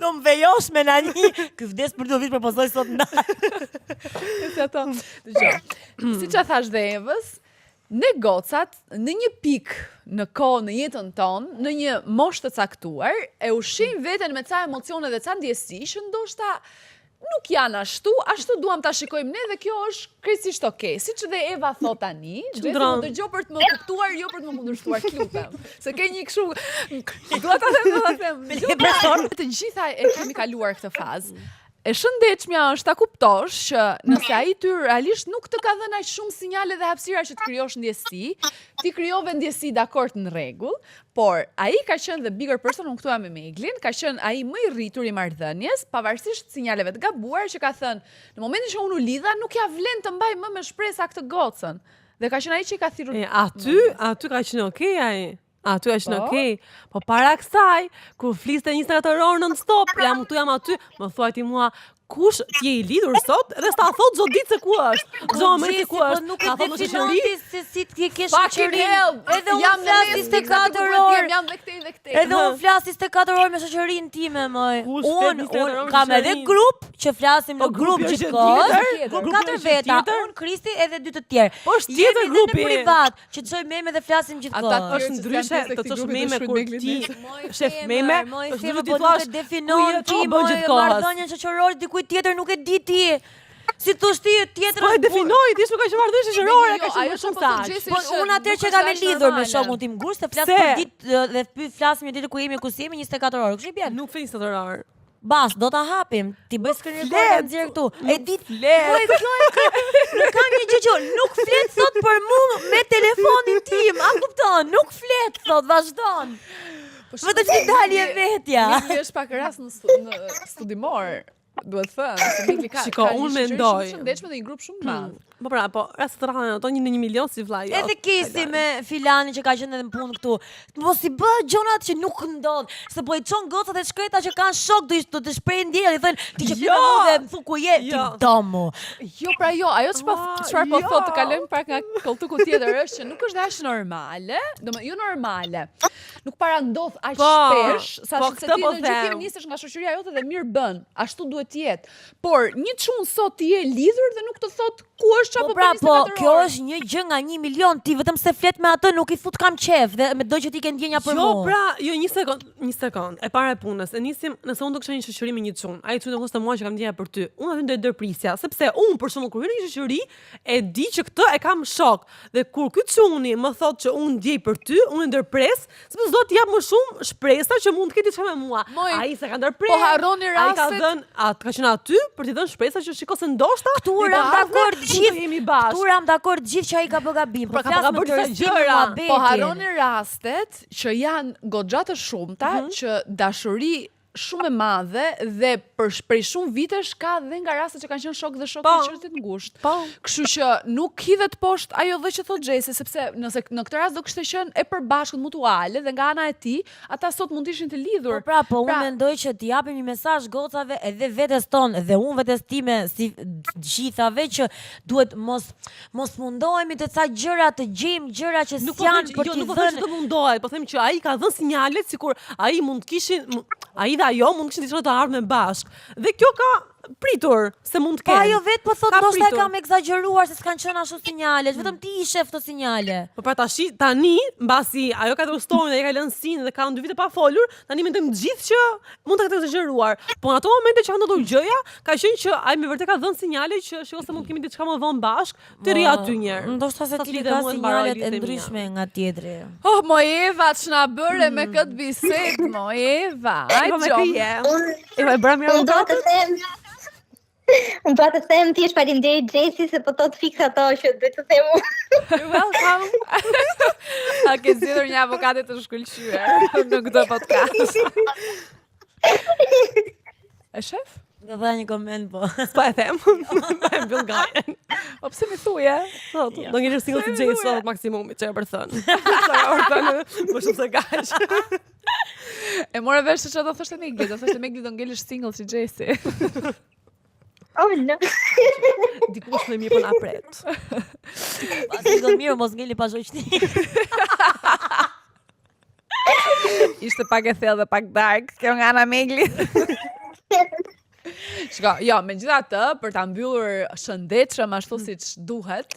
Do më vejosh me nani, ky vdes për të vit propozoj sot ndaj. Se ato. Dëgjoj. Siç e thash dhe Evës, ne gocat në një pikë në kohë në jetën tonë, në një moshë të caktuar, e ushqim veten me ca emocione dhe ca ndjesi që ndoshta nuk janë ashtu duam ta shikojmë ne dhe kjo është krejtësisht okay. Siç dhe Eva thot tani, Gjesi më dëgjoj për të më kuptuar, jo për të më kundërshtuar, lutem. Se ke një kështu, dua ta them. Dëgjoj, të gjitha e kemi kaluar këtë fazë. e shëndetshmja është ta kuptosh që nëse ai ty realisht nuk të ka dhënë aq shumë sinjale dhe hapësira që të krijosh ndjesi, ti krijove ndjesi dakord në rregull, por ai ka qenë the bigger person, unë këtu jam me Meglin, ka qenë ai më i rritur i marrëdhënies, pavarësisht sinjaleve të gabuara që ka thënë, në momentin që unë u lidha, nuk ja vlen të mbaj më me shpresa këtë gocën. Dhe ka qenë ai që i ka thirrur. Aty ka qenë okay ai. Aty ka qenë okay. Po para kësaj, kur fliste 24 orë non-stop, jam aty, më thuaj ti mua, kush ti je i lidhur sot? Edhe s'ta thot çdo ditë se ku është. Çdo moment se ku është. Nuk Ka e thonë definonti se si ti ke Fucking shoqërinë. hell! Edhe unë Jam në flas mes, 24 orë. Jam dhe këtej. Edhe unë flas 24 orë me shoqërinë time, moj. Kush flet 24 orë Unë me kam edhe shoqërinë? grup që flasim në Po, grup grupi është gjithkohë. tjetër. Grup Grupi 4 është veta, tjetër. unë, Kristi edhe 2 të tjerë. Po është tjetër Jemi edhe grupi. në privat, që çoj meme dhe flasim gjithkohë. Ata Është që ndryshe s'janë të pjesë e çosh këtij meme grupi kur të shkruaj ti Meglin. shef meme, Moj është fema, ndryshe po ti nuk thash e definon ti, bën moj gjithkohës. marrëdhënien shoqërore dikujt tjetër nuk e di ti. Si thosh ti tjetër. Po e definoj, ti s'u ka qenë marrëdhënie shoqërore, ka ajo qenë që shumë po thon saq. Gjesi Po që unë atëherë nuk që është kam e aq lidhur me normale. shokun tim Gurs, të flas Pse? për ditë dhe flasim një ditë ku jemi 24 orë. Kush i bën? Nuk flisë të orë. Bas, do ta hapim. Ti bëj screen record Flet! nxjerr këtu. E di flet! Po e kjo. Nuk ka një gjë që nuk flet sot për mua me telefonin tim. A kupton? Nuk flet sot, vazhdon. Vetëm që dalje vetja. Migli është pak rast në studimor, duhet thënë, se Migli ka Shiko, ka një unë shoqëri mendoj. shumë shëndetshme dhe një grup shumë të madh. Po pra, po rast të rrallën ato 1 në 1 milion si vllai. Edhe Kesi me Filanin që ka qenë edhe në punë këtu. Mos i bë gjonat që nuk ndodh. Se po i çon gocat e shkreta që kanë shok do të shpreh ndjenjë, i thënë ti që flet me mua dhe më thu ku je, ti Jo. domu. Jo, pra jo, ajo çfarë po jo. thotë të kalojmë pak nga kolltuku tjetër është që nuk është dash normale, domethënë jo normale. Nuk para ndodh aq Po, shpesh, sa po, se këtë ti po në gjykim them. nisesh nga shoqëria jote dhe mirë bën. Ashtu duhet të jetë. Por një çun sot ti je lidhur dhe nuk të thot ku është çapo Po pra, po, 24 kjo orë. është një gjë nga 1 milion. Ti vetëm se flet me atë nuk i fut kam qef dhe me do që ti ke ndjenja për Jo, mua. pra, jo një sekond. E para e punës. E nisim, nëse unë do kisha një shoqëri me një çun, ai çuni do të mua që kam ndjenja për ty. Unë aty do të ndërprisja, sepse unë për shembull kur hyn në një shoqëri, e di që këtë e kam shok. Dhe kur ky çuni më thotë që unë ndjej për ty, unë ndërpres, sepse do të jap më shumë shpresa që mund të ketë diçka me mua. Moj, Ai s'e ka ndërpres. po harroni Ai ka rastet. dhënë, ka qenë aty për t'i dhënë shpresa që shiko se ndoshta Këtu ne ram të dakord ardhmen, gjithë. do jemi bashkë. Këtu ram dakord gjithë që ai ka bë gabim. Po Pra, ka flas bërë me disa tërësimin gjëra. muhabetin. Po harroni rastet që janë goxha të shumta që dashuri shumë e madhe dhe prej shumë vitesh ka dhe nga rastet që kanë qenë shok dhe shok Po. të qërtit ngushtë. Po. Kështu që nuk hidhet poshtë ajo dhe që thot Gjesi, sepse nëse në këtë rast do kishte qenë e përbashkët mutuale dhe nga ana e tij, ata sot mund të ishin të lidhur. Po pra, po unë mendoj që t'i japim një mesazh gocave edhe vetes tonë dhe unë vetes time si gjithave që duhet mos mundohemi të ca gjëra të gjejmë gjëra që Nuk po s'janë them për që t'i nuk po them që dhënë. të mundohet, po them që ai ka dhënë sinjalet sikur ai mund të kishin ai dhe ajo mund të kishin diçka të ardhmen bashkë. Dhe kjo ka pritur se mund të Po kenë. ajo vetë po thotë Ka ndoshta e pritur. kam egzageruar se s'kan qenë ashtu sinjale, vetëm ti i shef këto sinjale. Po pra tani, mbasi ajo ka dhënë storin dhe ai ka lënë sin dhe ka 2 vite pa folur, tani mendojmë gjithë që mund të ketë egzageruar. Po në ato momente që ka ndodhur gjëja, ka qenë që ai me vërtet ka dhënë sinjale që shiko se mund kemi diçka më vonë bashkë, të ri aty një herë. Ndoshta se Sa ti lidhe ka mua të mbaroj sinjalet e lidhje ndryshme nga tjetri. Oh, Eva, ç'na bëre me këtë bisedë, Eva. Ai Po me gjom. krije. E bëra mirë Unë do avokatët? të them Unë do të them thjesht faleminderit Gjesi se po thot fiks ato që duhet të them unë. You're welcome. A ke zgjedhur një avokate të shkëlqyer në këtë podcast? E shef? Do dha një koment po. Po e them. E mbyll gajen. O pse më thuje? Thot, do ngjesh single si Jace sot maksimumi, çfarë për thënë. Sa ka thënë, më shumë se kaq. E morë vesh se çfarë do thoshte Megli, do thoshte Megli do ngelesh single si Gjesi. Oh no. Dikush më mirë po na pret. Pasi do mirë mos ngeli pa shoqni. Ishte pak e thellë dhe pak dark, kjo nga ana Megli. Shka, jo, megjithatë, për ta mbyllur shëndetshëm ashtu siç duhet,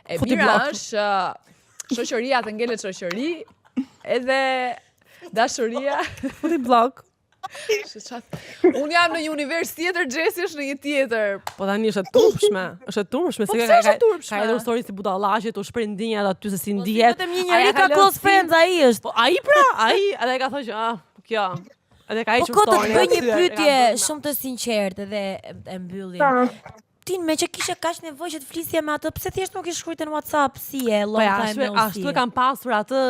e Futi mira blok. është shoqëria të ngelet shoqëri, edhe dashuria. Futi blok. Unë jam në një univers tjetër, Gjesi është në një tjetër. Po tani është e turpshme. Është e turpshme, Po se pse është e turpshme? Ka edhe story si budallaqe, u shpreh ndjenjat aty se si ndihet. Vetëm një njeri ka close friends ai është. Po ai pra, ai edhe ka thënë që kjo. Edhe ka Po hequr këtë të story. bëj një aty, e ka pyetje bërë me- shumë të sinqertë dhe e mbyllim. Po. Ti me që kishe kaq nevojë që të flisje me atë, pse thjesht nuk i shkruajtë në WhatsApp si e Po long ja, time no ashtu see? e kam pasur atë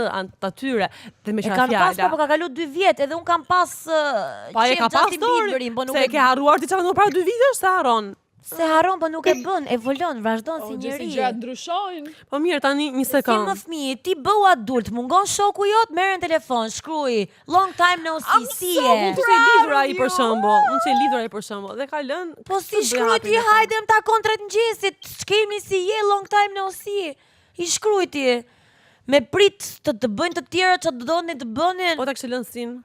atyre dhe me E çfarë kanë pas fjala. po ka kalu 2 vjet, edhe un kam pas Pa e qef ka pas Justin Bieberin, po nuk Se e e ke harruar ti çfarë nuk para 2 vitesh se harron. se harron, po nuk e bën, evolon, vazhdon si Gjë si njeri. gjërat ndryshojnë. Po mirë, tani një Si më sekond. fëmijë, ti bëu adult, mungon shoku jot, merr në telefon, shkruaj long time no see, si e. Mund të jetë lidhur ai për shembull. Mund të jetë lidhur ai për shembull. Dhe ka lënë. Po si të bëj shkruaj hapi ti, në hajde më takon 3 mëngjesit, ç'kemi si je long time no see. I shkruaj ti. Me prit të bëjnë të tjerë që të donin të bënin. Po ta kishte lënë sin.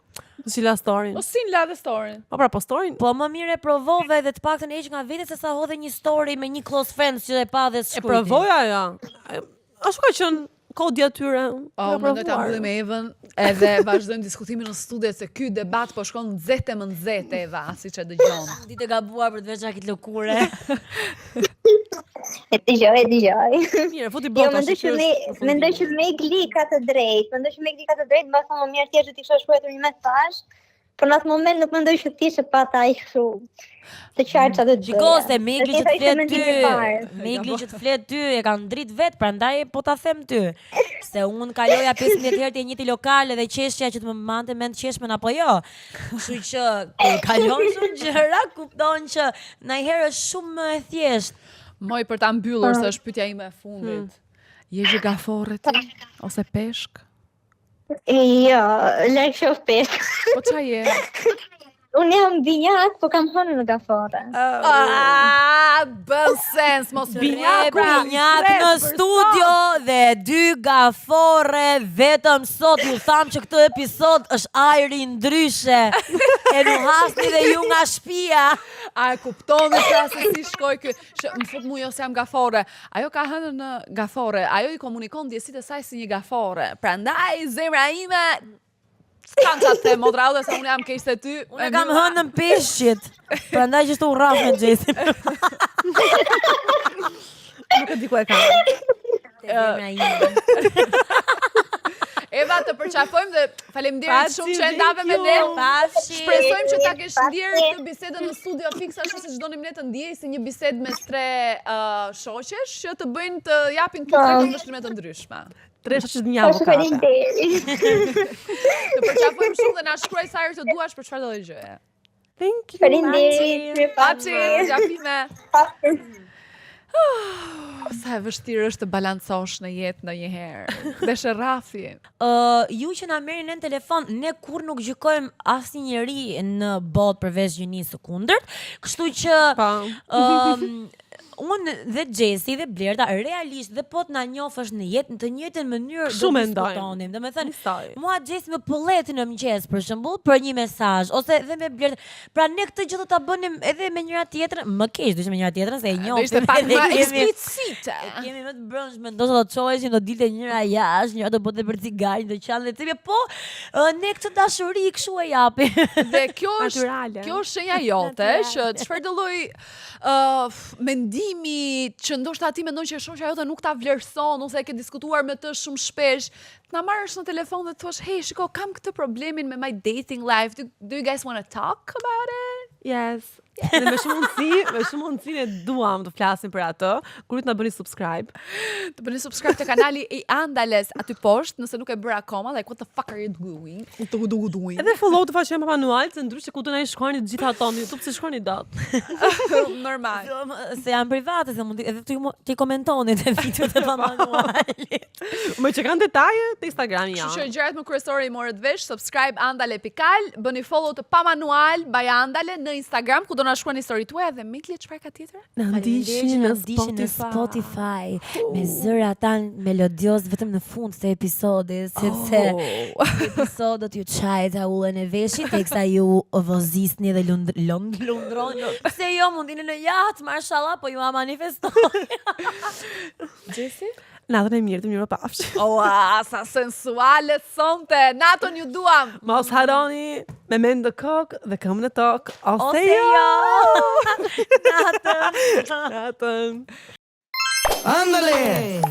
Si la storin. O si la dhe storin. Po pra, po storin. Po më mirë e provove dhe të paktën heq nga vete se sa hodhe një story me një close friends që e pa dhe E shkruajti. provoja ja. Ashtu ka qenë kodi atyre. O, mendoj ta mbyllim me Evën edhe vazhdojmë diskutimin në studio se ky debat po shkon më nxehtë Eva, siç e dëgjon. Ditë e gabuar për të veç akit lëkure. E dëgjoj. Mirë, futi Jo, bota. mendoj që Megli ka të drejtë. Mbas më mirë thjesht të kisha shkruar një mesazh. Por në atë moment nuk mendoj që ti pata ai kështu të qartë atë. Shiko se Megli që të flet ty, Megli që të flet ty e kanë drit vet, prandaj po ta them ty. Se un kaloja 15 herë te njëjti lokal dhe qeshja që të më mante mend qeshmen apo jo. Kështu që kur kalon shumë gjëra, kupton që ndonjëherë është shumë më e thjeshtë. Moj për ta mbyllur se është pyetja ime e fundit. Je gjigafore ti ose peshk? Jo, lek shoh peshk. Po ç'a je? Unë jam binjak, po kam hënë në gafore. Bën sens, mos Binjak në studio dhe 2 gafore vetëm sot ju tham që këtë episod është ajri ndryshe. E nuk hasni dhe ju nga shtëpia. A e kuptoni pra se si shkoj ky? Më fut mu jo se jam gafore. Ajo ka hënë në gafore. Ajo i komunikon ndjesitë e saj si një gafore. Prandaj zemra ime s'kam qatë të modraude se unë jam keq se ty. Unë kam hënë në peshqit. Prandaj që shtu rraf me Xhesin. Nuk e di ku e kam. Zemra ime. Eva, të përqafojmë dhe faleminderit shumë që ndave me ne. Pafshi. Shpresojmë që ta kesh ndjerë këtë bisedën në studio fiks ashtu siç donim ne të ndjej si një bisedë mes 3 shoqesh që të bëjnë të japin këto ndryshime të ndryshme. 3 shoqë një avokate. Faleminderit. Të përqafojmë shumë dhe na shkruaj sa herë të duash për çfarë do të gjëje. Thank you. Faleminderit. Paçi, gjafime. Sa e vështirë është të balancosh në jetë ndonjëherë. Deshe rrafi. Ju që na merrin në telefon, ne kur nuk gjykojmë asnjë njeri në botë përveç gjinisë së kundërt, kështu që unë dhe Xhesi dhe Blerta realisht dhe po të na njofësh në jetë në të njëjtën mënyrë do Shumë të mendojmë. diskutonim. Domethënë, Nisaj. mua Xhesi më pëllet në mëngjes për shembull për një mesazh ose edhe me Blerta. Pra ne këtë gjë do ta bënim edhe me njëra tjetrën, më keq do ishte me njëra tjetrën se e njohim. Do ishte pak edhe më kemi- eksplicite. Kemi më të brëndshme, ndoshta do të çoheshim, do dilte njëra jashtë, njëra do bote për cigarin, do qanë dhe cipje, po ne këtë dashuri kështu e japim. Dhe kjo Natyrale. është shenja jote që çfarë do lloj mendimi që ndoshta ti mendon që shoqja jote nuk ta vlerëson ose e ke diskutuar me të shumë shpesh, na marrësh në telefon dhe thosh, "Hey, shiko, kam këtë problemin me my dating life. Do you guys want to talk about it?" Yes. Dhe me shumë mundësi ne duam të flasim për atë. Kur të na bëni subscribe. Të bëni subscribe të kanali i Andales aty poshtë, nëse nuk e bëra akoma, like what the fuck are you doing? Doing. Edhe follow të faqen pa manual, se ndryshe ku do na i shkruani të gjitha ato në YouTube, si shkruani dot. Normal. Se janë private, se mund edhe ti komentoni te videot e pamanualit. Me që kanë detaje te Instagrami Kështu që janë. gjërat më kryesore i morët vesh, subscribe Andale Pikal, bëni follow të pa manual by Andale në Instagram, ku do na shkruani story tuaja dhe Mikli çfarë ka tjetër? Na ndiqni në Spotify me zëra tan melodios vetëm në fund të episodit, sepse episodët ju çajt ullën e veshit teksa ju vozisni dhe lundroni. Se jo mundini në jaht, mashallah, po ju a manifestoni. Gjesi? Natën e mirë, të mirë pafsh. Oa, sa sensuale sonte. Natën ju duam. Mos haroni me mend në kokë dhe këmbën në tokë. Ose Jo. Natën. Ándale.